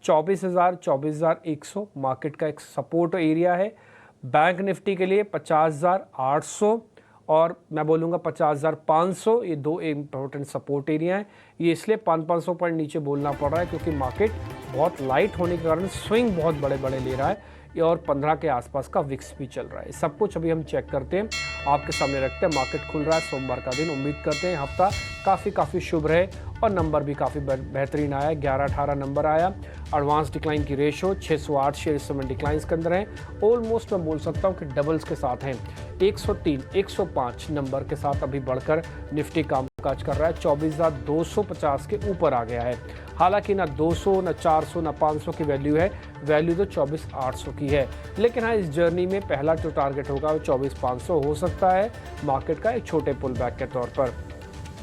24,000 24,100 market का एक support area है। बैंक निफ्टी के लिए 50,800 और मैं बोलूँगा 50,500, ये दो इम्पोर्टेंट सपोर्ट एरिया हैं। ये इसलिए 500 पॉइंट नीचे बोलना पड़ रहा है क्योंकि मार्केट बहुत लाइट होने के कारण स्विंग बहुत बड़े बड़े ले रहा है ये, और 15 के आसपास का विक्स भी चल रहा है। सब कुछ अभी हम चेक करते हैं, आपके सामने रखते हैं। मार्केट खुल रहा है सोमवार का दिन, उम्मीद करते हैं हफ्ता काफ़ी शुभ रहे और नंबर भी काफ़ी बेहतरीन आया। 11-18 नंबर आया। एडवांस डिक्लाइन की रेशो 608 शेयर इस समय डिक्लाइंस के अंदर हैं। ऑलमोस्ट मैं बोल सकता हूँ कि डबल्स के साथ हैं। 103 105 नंबर के साथ अभी बढ़कर निफ्टी कामकाज कर रहा है। 24,250 के ऊपर आ गया है। हालांकि ना 200 ना 400 ना 500 की वैल्यू है, वैल्यू तो 24,800 की है। लेकिन हाँ, इस जर्नी में पहला जो टारगेट होगा वो 24,500 हो सकता है मार्केट का एक छोटे पुल बैक के तौर पर।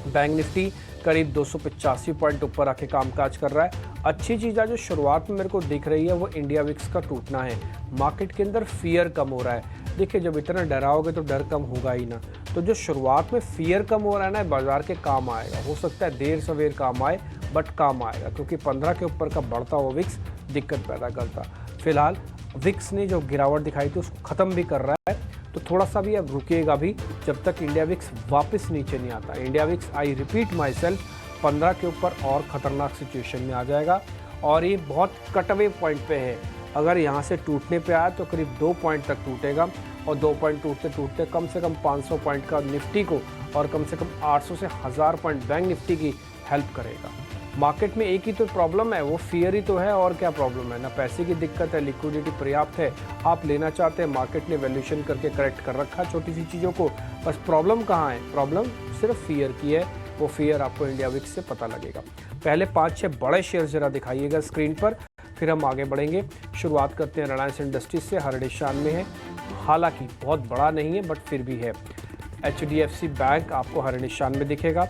बैंक निफ्टी करीब 285 पॉइंट ऊपर आके कामकाज कर रहा है। अच्छी चीज़ है जो शुरुआत में मेरे को दिख रही है वो इंडिया विक्स का टूटना है। मार्केट के अंदर फियर कम हो रहा है। देखिए, जब इतना डराओगे तो डर कम होगा ही ना। तो जो शुरुआत में फियर कम हो रहा है ना, बाजार के काम आएगा। हो सकता है देर सवेर काम आए, बट काम आएगा क्योंकि 15 के ऊपर का बढ़ता हुआ विक्स दिक्कत पैदा करता। फिलहाल विक्स ने जो गिरावट दिखाई थी उसको ख़त्म भी कर रहा है, तो थोड़ा सा भी अब रुकेगा भी जब तक इंडिया विक्स वापस नीचे नहीं आता। India VIX, I repeat my self, 15 के ऊपर और ख़तरनाक सिचुएशन में आ जाएगा और ये बहुत कटवे पॉइंट पे है। अगर यहाँ से टूटने पे आया तो करीब 2 पॉइंट तक टूटेगा और 2 पॉइंट टूटते टूटते कम से कम 500 पॉइंट का निफ्टी को और कम से कम 800 से 1000 पॉइंट बैंक निफ्टी की हेल्प करेगा। मार्केट में एक ही तो प्रॉब्लम है, वो फियर ही तो है। और क्या प्रॉब्लम है? ना पैसे की दिक्कत है, लिक्विडिटी पर्याप्त है, आप लेना चाहते हैं, मार्केट ने वैल्यूएशन करके करेक्ट कर रखा छोटी सी चीज़ों को। बस प्रॉब्लम कहाँ है? प्रॉब्लम सिर्फ फियर की है। वो फियर आपको इंडिया विक्स से पता लगेगा। पहले 5-6 बड़े शेयर जरा दिखाइएगा स्क्रीन पर, फिर हम आगे बढ़ेंगे। शुरुआत करते हैं रिलायंस इंडस्ट्रीज से। हर निशान में है, हालांकि बहुत बड़ा नहीं है बट फिर भी है। HDFC बैंक आपको हर निशान में दिखेगा।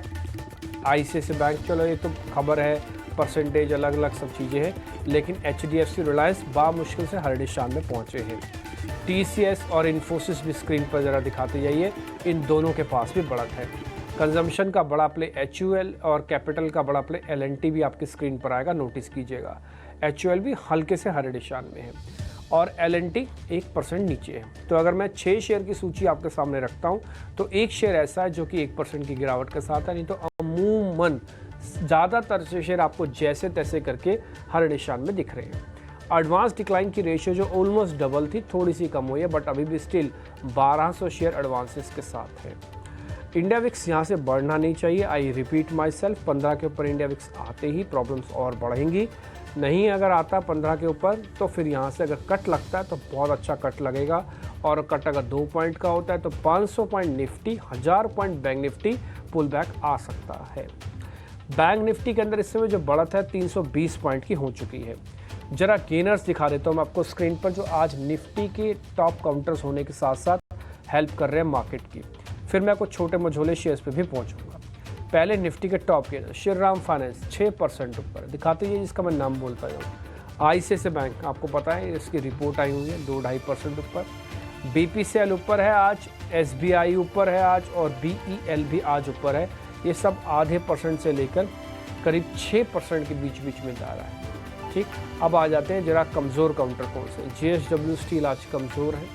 ICICI बैंक, चलो ये तो खबर है, परसेंटेज अलग अलग सब चीज़ें हैं, लेकिन HDFC रिलायंस बामुश्किल से हर निशान में पहुँचे हैं। TCS और इन्फोसिस भी स्क्रीन पर ज़रा दिखाते जाइए, इन दोनों के पास भी बढ़त है। कंजम्पशन का बड़ा प्ले HUL और कैपिटल का बड़ा प्ले L&T भी आपकी स्क्रीन पर आएगा, नोटिस कीजिएगा। HUL भी हल्के से हरे निशान में है और L&T 1% नीचे है। तो अगर मैं 6 शेयर की सूची आपके सामने रखता हूं तो एक शेयर ऐसा है जो कि 1% की गिरावट के साथ है, नहीं तो अमूमन ज़्यादातर शेयर आपको जैसे तैसे करके हर निशान में दिख रहे हैं। एडवांस डिक्लाइन की रेशियो जो ऑलमोस्ट डबल थी, थोड़ी सी कम हुई है, बट अभी भी स्टिल 1200 शेयर एडवांसेस के साथ है। इंडिया विक्स यहाँ से बढ़ना नहीं चाहिए। आई रिपीट माई सेल्फ, 15 के ऊपर इंडिया विक्स आते ही प्रॉब्लम्स और बढ़ेंगी। नहीं अगर आता 15 के ऊपर तो फिर यहाँ से अगर कट लगता है तो बहुत अच्छा कट लगेगा, और कट अगर 2 पॉइंट का होता है तो 500 point Nifty, 1000 point bank Nifty pull back आ सकता है। बैंक निफ्टी के अंदर इस समय जो बढ़त है 320 पॉइंट की हो चुकी है। जरा गेनर्स दिखा देता हूँ मैं आपको स्क्रीन पर, जो आज निफ्टी के टॉप काउंटर्स होने के साथ साथ हेल्प कर रहे हैं मार्केट की। फिर मैं कुछ छोटे मझोले शेयर्स पे भी पहुंचूंगा। पहले निफ्टी के टॉप गेनर श्रीराम फाइनेंस 6% ऊपर दिखाते हैं, जिसका मैं नाम बोलता हूँ। ICICI बैंक आपको पता है, इसकी रिपोर्ट आई हुई है, 2-2.5% ऊपर। BPCL ऊपर है आज, SBI ऊपर है आज, और BEL भी आज ऊपर है। ये सब आधे % से लेकर करीब 6% के बीच बीच में जा रहा है। ठीक, अब आ जाते हैं जरा कमज़ोर काउंटर कौन से। JSW स्टील आज कमज़ोर है,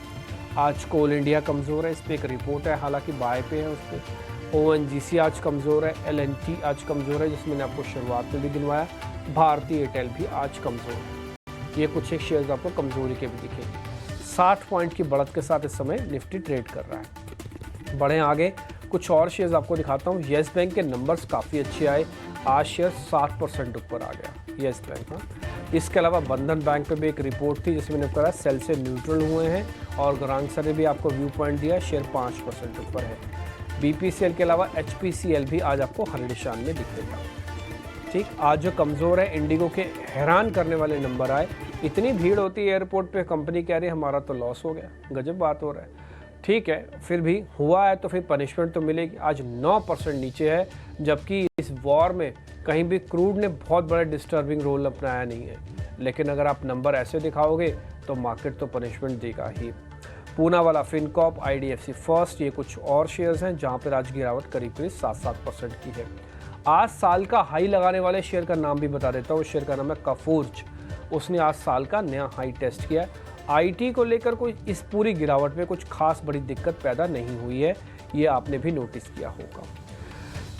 आज कोल इंडिया कमज़ोर है, इस पर एक रिपोर्ट है, हालांकि बाय पे है उस पर। ONGC आज कमज़ोर है, L&T आज कमज़ोर है, जिसमें मैंने आपको शुरुआत में भी गिनवाया। भारतीय एयरटेल भी आज कमज़ोर है। ये कुछ एक शेयर्स आपको कमज़ोरी के भी दिखेंगे। 60 पॉइंट की बढ़त के साथ इस समय निफ्टी ट्रेड कर रहा है। बढ़ें आगे, कुछ और शेयर्स आपको दिखाता हूँ। येस बैंक के नंबर्स काफ़ी अच्छे आए, आज शेयर 60% ऊपर आ गया येस बैंक। हाँ, इसके अलावा बंधन बैंक पे भी एक रिपोर्ट थी जिसमें मैंने कहा सेल से न्यूट्रल हुए हैं, और गौरांग सर ने भी आपको व्यू पॉइंट दिया, शेयर 5% ऊपर है। BPCL के अलावा HPCL भी आज आपको हर निशान में दिखेगा। ठीक, आज जो कमज़ोर है इंडिगो के हैरान करने वाले नंबर आए। इतनी भीड़ होती है एयरपोर्ट पे, कंपनी कह रही है हमारा तो लॉस हो गया, गजब बात हो रहा है। ठीक है, फिर भी हुआ है तो फिर पनिशमेंट तो मिलेगी। आज 9% नीचे है, जबकि इस वॉर में कहीं भी क्रूड ने बहुत बड़ा डिस्टर्बिंग रोल अपनाया नहीं है। लेकिन अगर आप नंबर ऐसे दिखाओगे तो मार्केट तो पनिशमेंट देगा ही। पूना वाला फिनकॉप, IDFC फर्स्ट, ये कुछ और शेयर्स हैं जहां पर आज गिरावट करीब 7% की है। आज साल का हाई लगाने वाले शेयर का नाम भी बता देता हूँ। शेयर का नाम है कफूर्ज। उसने आज साल का नया हाई टेस्ट किया। आईटी को लेकर कोई इस पूरी गिरावट में कुछ खास बड़ी दिक्कत पैदा नहीं हुई है, ये आपने भी नोटिस किया होगा।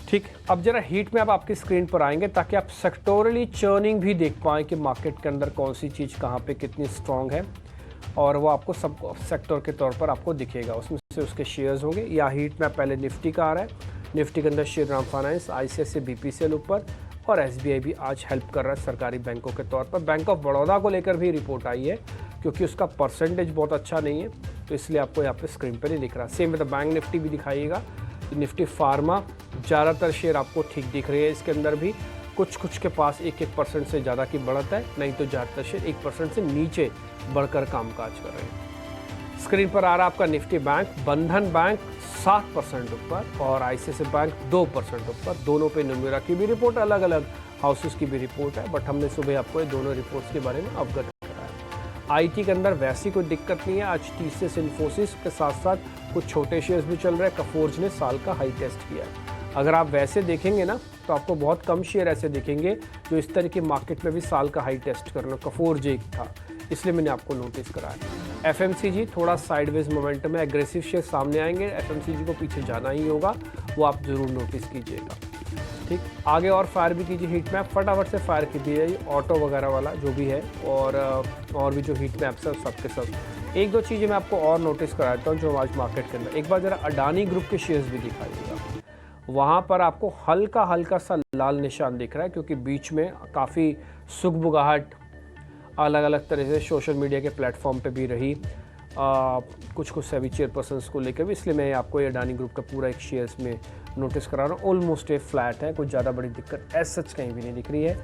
ठीक, अब जरा हीट में अब आपकी स्क्रीन पर आएंगे ताकि आप सेक्टोरली चर्निंग भी देख पाएँ कि मार्केट के अंदर कौन सी चीज़ कहाँ पे कितनी स्ट्रांग है, और वो आपको सब सेक्टर के तौर पर आपको दिखेगा, उसमें से उसके शेयर्स होंगे। या हीट में पहले निफ्टी का आ रहा है, निफ्टी के अंदर श्रीराम फाइनेंस, ICICI BPCL ऊपर, और SBI भी आज हेल्प कर रहा है सरकारी बैंकों के तौर पर। बैंक ऑफ बड़ौदा को लेकर भी रिपोर्ट आई है, क्योंकि उसका परसेंटेज बहुत अच्छा नहीं है, तो इसलिए आपको यहाँ पे स्क्रीन पर नहीं दिख रहा। सेम विद बैंक निफ्टी भी दिखाइएगा। निफ्टी फार्मा ज़्यादातर शेयर आपको ठीक दिख रही है, इसके अंदर भी कुछ के पास 1% से ज़्यादा की बढ़त है, नहीं तो ज़्यादातर शेयर 1% से नीचे बढ़कर कामकाज कर रहे हैं। स्क्रीन पर आ रहा आपका निफ्टी बैंक, बंधन बैंक 7% ऊपर और ICICI बैंक 2% ऊपर। दोनों पे नुमेरा की भी रिपोर्ट, अलग अलग हाउसेस की भी रिपोर्ट है, बट हमने सुबह आपको ये दोनों रिपोर्ट्स के बारे में अवगत कराया। IT के अंदर वैसी कोई दिक्कत नहीं है। आज TCS, इन्फोसिस के साथ साथ कुछ छोटे शेयर्स भी चल रहे हैं। कफोर्ज ने साल का हाई टेस्ट किया है। अगर आप वैसे देखेंगे ना तो आपको बहुत कम शेयर ऐसे दिखेंगे जो इस तरह की मार्केट में भी साल का हाई टेस्ट करना। कफोर्ज एक था, इसलिए मैंने आपको नोटिस कराया। FMCG थोड़ा साइडवेज मोमेंटम है, एग्रेसिव शेयर सामने आएंगे, FMCG को पीछे जाना ही होगा, वो आप ज़रूर नोटिस कीजिएगा। ठीक, आगे और फायर भी कीजिए हीट मैप, फटाफट से फायर कीजिए ऑटो वगैरह वाला जो भी है, और भी जो हीट मैप्स है सब के सब। एक दो चीज़ें मैं आपको और नोटिस कराता हूँ जो आज मार्केट के अंदर। एक बार ज़रा अडानी ग्रुप के शेयर्स भी दिखाइएगा, वहाँ पर आपको हल्का हल्का सा लाल निशान दिख रहा है, क्योंकि बीच में काफ़ी सुगबुगाहट अलग अलग तरह से सोशल मीडिया के प्लेटफॉर्म पे भी रही, कुछ सेबी चेयरपर्सन्स को लेकर भी, इसलिए मैं आपको ये अडानी ग्रुप का पूरा एक शेयर्स में नोटिस करा रहा हूँ। ऑलमोस्ट एक फ्लैट है, कुछ ज़्यादा बड़ी दिक्कत एज सच कहीं भी नहीं दिख रही है,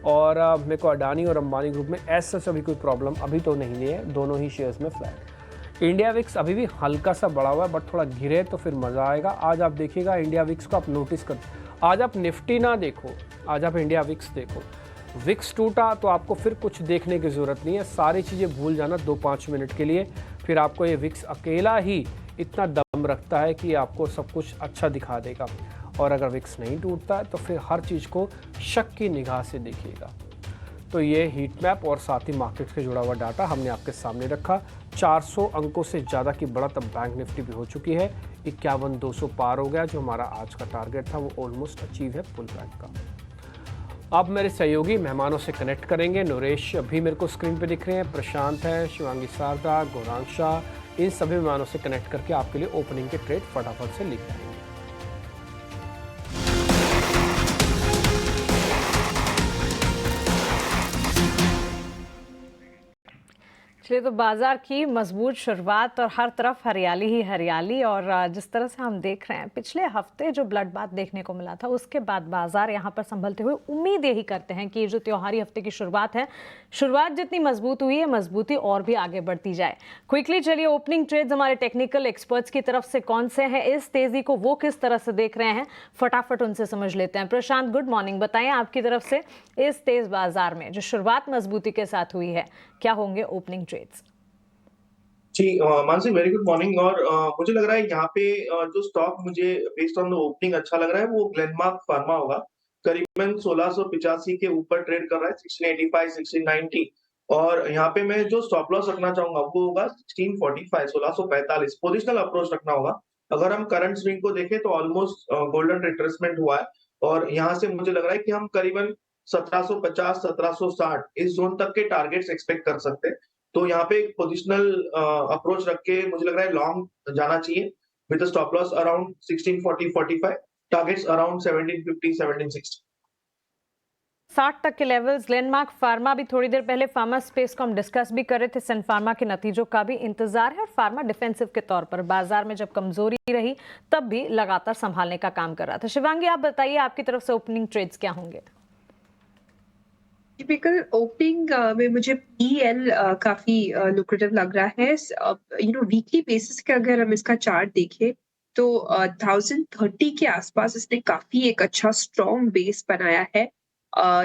और मेरे को अडानी और अंबानी ग्रुप में एज सच अभी कोई प्रॉब्लम अभी तो नहीं है, दोनों ही शेयर्स में फ्लैट। इंडिया विक्स अभी भी हल्का सा बढ़ा हुआ है, बट थोड़ा गिरे तो फिर मज़ा आएगा। आज आप देखिएगा इंडिया विक्स को आप नोटिस कर, आज आप निफ्टी ना देखो, आज आप इंडिया विक्स देखो। विक्स टूटा तो आपको फिर कुछ देखने की ज़रूरत नहीं है, सारी चीज़ें भूल जाना 2-5 मिनट के लिए, फिर आपको ये विक्स अकेला ही इतना दम रखता है कि आपको सब कुछ अच्छा दिखा देगा। और अगर विक्स नहीं टूटता है तो फिर हर चीज़ को शक की निगाह से देखिएगा। तो ये हीट मैप और साथ ही मार्केट से जुड़ा हुआ डाटा हमने आपके सामने रखा। 400 अंकों से ज़्यादा की बढ़त अब बैंक निफ्टी भी हो चुकी है, 51,200 पार हो गया, जो हमारा आज का टारगेट था वो ऑलमोस्ट अचीव है पुल बैक का। अब मेरे सहयोगी मेहमानों से कनेक्ट करेंगे। नरेश अभी मेरे को स्क्रीन पे दिख रहे हैं, प्रशांत है, शिवांगी शारदा, गौरांग शाह, इन सभी मेहमानों से कनेक्ट करके आपके लिए ओपनिंग के ट्रेड फटाफट से लेके आएंगे। चलिए, तो बाजार की मजबूत शुरुआत और हर तरफ हरियाली ही हरियाली, और जिस तरह से हम देख रहे हैं पिछले हफ्ते जो ब्लड बाथ देखने को मिला था, उसके बाद बाजार यहां पर संभलते हुए उम्मीद यही करते हैं कि ये जो त्योहारी हफ्ते की शुरुआत है, शुरुआत जितनी मजबूत हुई है, मजबूती और भी आगे बढ़ती जाए। क्विकली चलिए, ओपनिंग ट्रेड्स हमारे टेक्निकल एक्सपर्ट्स की तरफ से कौन से हैं, इस तेजी को वो किस तरह से देख रहे हैं, फटाफट उनसे समझ लेते हैं। प्रशांत, गुड मॉर्निंग, बताएं आपकी तरफ से इस तेज बाजार में जो शुरुआत मजबूती के साथ हुई है, क्या होंगे ओपनिंग ट्रेड्स? जी मानसी, वेरी गुड मॉर्निंग। और मुझे लग रहा है यहाँ पे जो स्टॉक मुझे बेस्ड ऑन द ओपनिंग अच्छा लग रहा है वो ग्लेनमार्क फार्मा होगा। करीबन 1685 के ऊपर ट्रेड कर रहा है, 1685 1690, और यहाँ पे मैं जो स्टॉप लॉस रखना चाहूंगा वो होगा 1645 1645। पोजिशनल अप्रोच रखना होगा। अगर हम करंट स्विंग को देखें तो ऑलमोस्ट गोल्डन रिट्रेसमेंट हुआ है, और यहाँ से मुझे लग रहा है कि हम करीबन 1750 1760 इस जोन तक के टारगेट्स एक्सपेक्ट कर सकते हैं। तो यहाँ पे एक पोजिशनल अप्रोच रख के मुझे लग रहा है लॉन्ग जाना चाहिए, with stop loss around 1640-45, targets around 1750-1760। 60 तक के लेवल्स। ग्लेनमार्क फार्मा भी थोड़ी देर पहले फार्मा स्पेस को हम डिस्कस भी कर रहे थे, सन फार्मा के नतीजों का भी इंतजार है, और फार्मा डिफेंसिव के तौर पर बाजार में जब कमजोरी रही तब भी लगातार संभालने का काम कर रहा था। शिवांगी, आप बताइए आपकी तरफ से ओपनिंग ट्रेड्स क्या होंगे? टिपिकल ओपनिंग में मुझे पीएल काफी लुक्रेटिव लग रहा है। वीकली बेसिस के अगर हम इसका चार्ट देखें तो 1030 के आसपास इसने काफी एक अच्छा स्ट्रॉन्ग बेस बनाया है।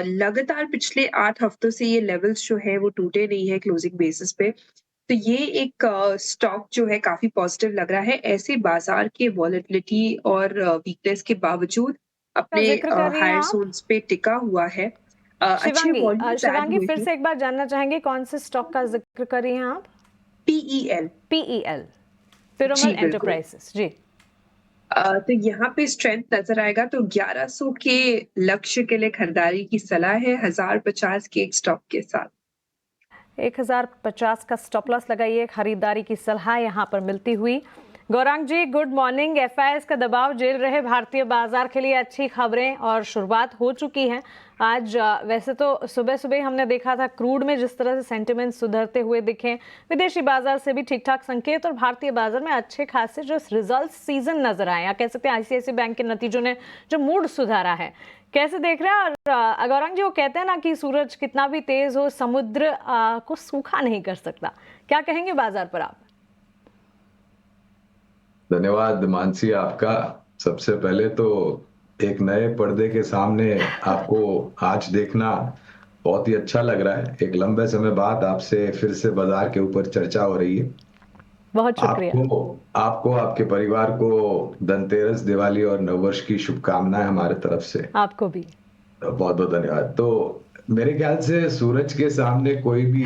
लगातार पिछले 8 हफ्तों से ये लेवल्स जो है वो टूटे नहीं है क्लोजिंग बेसिस पे, तो ये एक स्टॉक जो है काफी पॉजिटिव लग रहा है। ऐसे बाजार के वॉलेटिलिटी और वीकनेस के बावजूद का अपने जिक्र कर रही हैं हायर आप? जोन्स पे टिका हुआ है। अच्छे शिवांगी वॉल्यूम्स ऐड शिवांगी हुए फिर हैं। से एक बार जानना चाहेंगे कौन से स्टॉक का जिक्र कर रही हैं आप? PEL। PEL, जी पिरामल बिल्कुल। एंटरप्राइजेस जी। तो यहाँ पे स्ट्रेंथ नजर आएगा, तो 1100 के लक्ष्य के लिए खरीदारी की सलाह है 1050 के एक स्टॉप के साथ। 1050 का स्टॉप लॉस लगाइए, खरीदारी की सलाह यहाँ पर मिलती हुई। गौरांग जी गुड मॉर्निंग। FIS का दबाव झेल रहे भारतीय बाजार के लिए अच्छी खबरें और शुरुआत हो चुकी है आज। वैसे तो सुबह सुबह हमने देखा था क्रूड में जिस तरह से सेंटिमेंट सुधरते हुए दिखे, विदेशी बाजार से भी ठीक ठाक संकेत और भारतीय बाजार में अच्छे खासे जो रिजल्ट सीजन नजर आए, या कह सकते हैं ICICI बैंक के नतीजों ने जो मूड सुधारा है, कैसे देख रहे हैं? और गौरांग जी वो कहते हैं ना कि सूरज कितना भी तेज हो समुद्र को सूखा नहीं कर सकता, क्या कहेंगे बाजार पर आप? धन्यवाद मानसी आपका। सबसे पहले तो एक नए पर्दे के सामने आपको आज देखना बहुत ही अच्छा लग रहा है। एक लंबे समय बाद आपसे फिर से बाजार के ऊपर चर्चा हो रही है। बहुत शुक्रिया। आपको आपके परिवार को धनतेरस, दिवाली और नववर्ष की शुभकामनाएं हमारे तरफ से। आपको भी बहुत बहुत धन्यवाद। तो मेरे ख्याल से सूरज के सामने कोई भी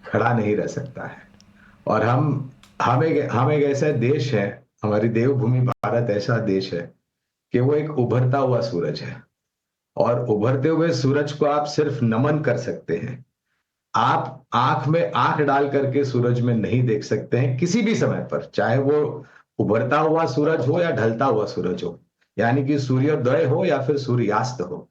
खड़ा नहीं रह सकता है, और हम एक ऐसा देश है, हमारी देवभूमि भारत ऐसा देश है कि वो एक उभरता हुआ सूरज है, और उभरते हुए सूरज को आप सिर्फ नमन कर सकते हैं। आप आंख में आंख डाल करके सूरज में नहीं देख सकते हैं किसी भी समय पर, चाहे वो उभरता हुआ सूरज हो या ढलता हुआ सूरज हो, यानी कि सूर्योदय हो या फिर सूर्यास्त हो।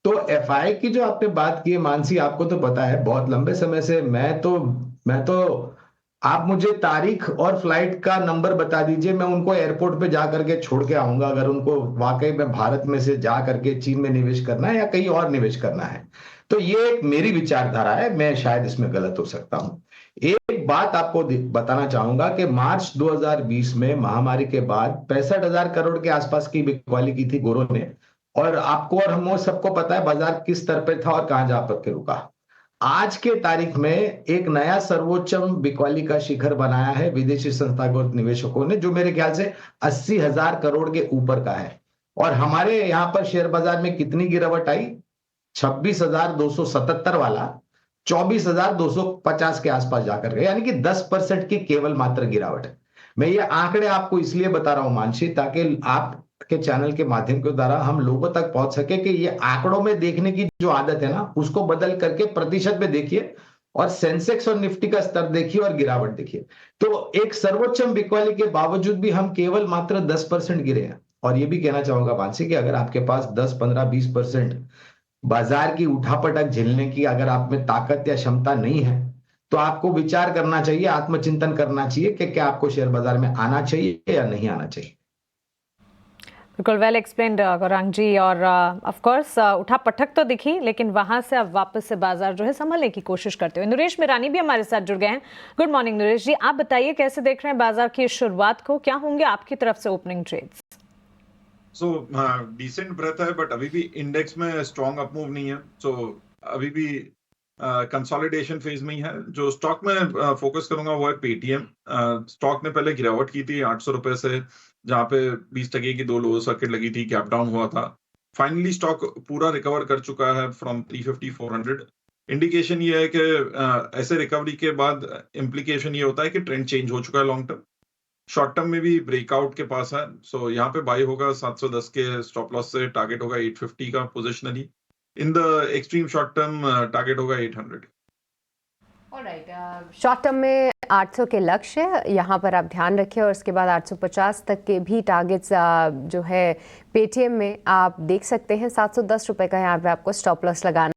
तो FI की जो आपने बात की है मानसी, आपको तो पता है बहुत लंबे समय से मैं तो आप मुझे तारीख और फ्लाइट का नंबर बता दीजिए, मैं उनको एयरपोर्ट पे जा करके छोड़ के आऊंगा, अगर उनको वाकई में भारत में से जा करके चीन में निवेश करना है या कहीं और निवेश करना है। तो ये एक मेरी विचारधारा है, मैं शायद इसमें गलत हो सकता हूं। एक बात आपको बताना चाहूंगा कि मार्च 2020 में महामारी के बाद 65,000 करोड़ के आसपास की बिकवाली की थी गोरों ने, और आपको और हम सबको पता है बाजार किस स्तर पे था और कहां जा के रुका। आज के तारीख में एक नया सर्वोच्चम बिकवाली का शिखर बनाया है विदेशी संस्थागत निवेशकों ने, जो मेरे ख्याल से 80,000 करोड़ के ऊपर का है। और हमारे यहां पर शेयर बाजार में कितनी गिरावट आई? 26,277 वाला 24,250 के आसपास जाकर गया, यानी कि 10% की केवल मात्र गिरावट है। मैं ये आंकड़े आपको इसलिए बता रहा हूं मानसी, ताकि आप के चैनल के माध्यम के द्वारा हम लोगों तक पहुंच सके कि ये आंकड़ों में देखने की जो आदत है ना, उसको बदल करके प्रतिशत में देखिए, और सेंसेक्स और निफ्टी का स्तर देखिए और गिरावट देखिए। तो एक सर्वोच्चम बिकवाली के बावजूद भी हम केवल मात्र 10% गिरे हैं। और ये भी कहना चाहूंगा मानसी कि अगर आपके पास 10, 15, 20% बाजार की उठापटक झेलने की अगर आप में ताकत या क्षमता नहीं है, तो आपको विचार करना चाहिए, आत्मचिंतन करना चाहिए कि क्या आपको शेयर बाजार में आना चाहिए या नहीं आना चाहिए। बिल्कुल वेल एक्सप्लेन्ड गौरांग जी। और ऑफ कोर्स उठा पटक तो दिखी, लेकिन वहां से अब वापस से बाजार जो है संभलने की कोशिश करते हुए नरेश मिरानी भी हमारे साथ जुड़ गए हैं। गुड मॉर्निंग नरेश जी, आप बताइए कैसे देख रहे हैं बाजार की शुरुआत को, क्या होंगे आपकी तरफ से opening trades? So decent breadth है, बट अभी भी इंडेक्स में स्ट्रॉन्ग अप मूव नहीं है। सो अभी भी कंसोलिडेशन फेज में ही है। जो स्टॉक में फोकस करूंगा वो है पेटीएम। स्टॉक ने पहले गिरावट की थी 800 रुपए से, जहां पे 20% की 2 लोअर सर्किट लगी थी, गैप डाउन हुआ था। फाइनली स्टॉक पूरा रिकवर कर चुका है फ्रॉम 350 400। इंडिकेशन ये है कि ऐसे रिकवरी के बाद इम्प्लीकेशन ये होता है कि ट्रेंड चेंज हो चुका है लॉन्ग टर्म। शॉर्ट टर्म में भी ब्रेकआउट के पास है। सो यहाँ पे बाई होगा 710 के स्टॉप लॉस से, टारगेट होगा 850 का positionally. In the extreme short term target होगा 800। ऑलराइट, शॉर्ट टर्म में 800 के लक्ष्य है, यहाँ पर आप ध्यान रखिए, और उसके बाद 850 तक के भी टारगेट्स जो है पेटीएम में आप देख सकते हैं। 710 रुपए का यहाँ पे आपको स्टॉप लॉस लगाना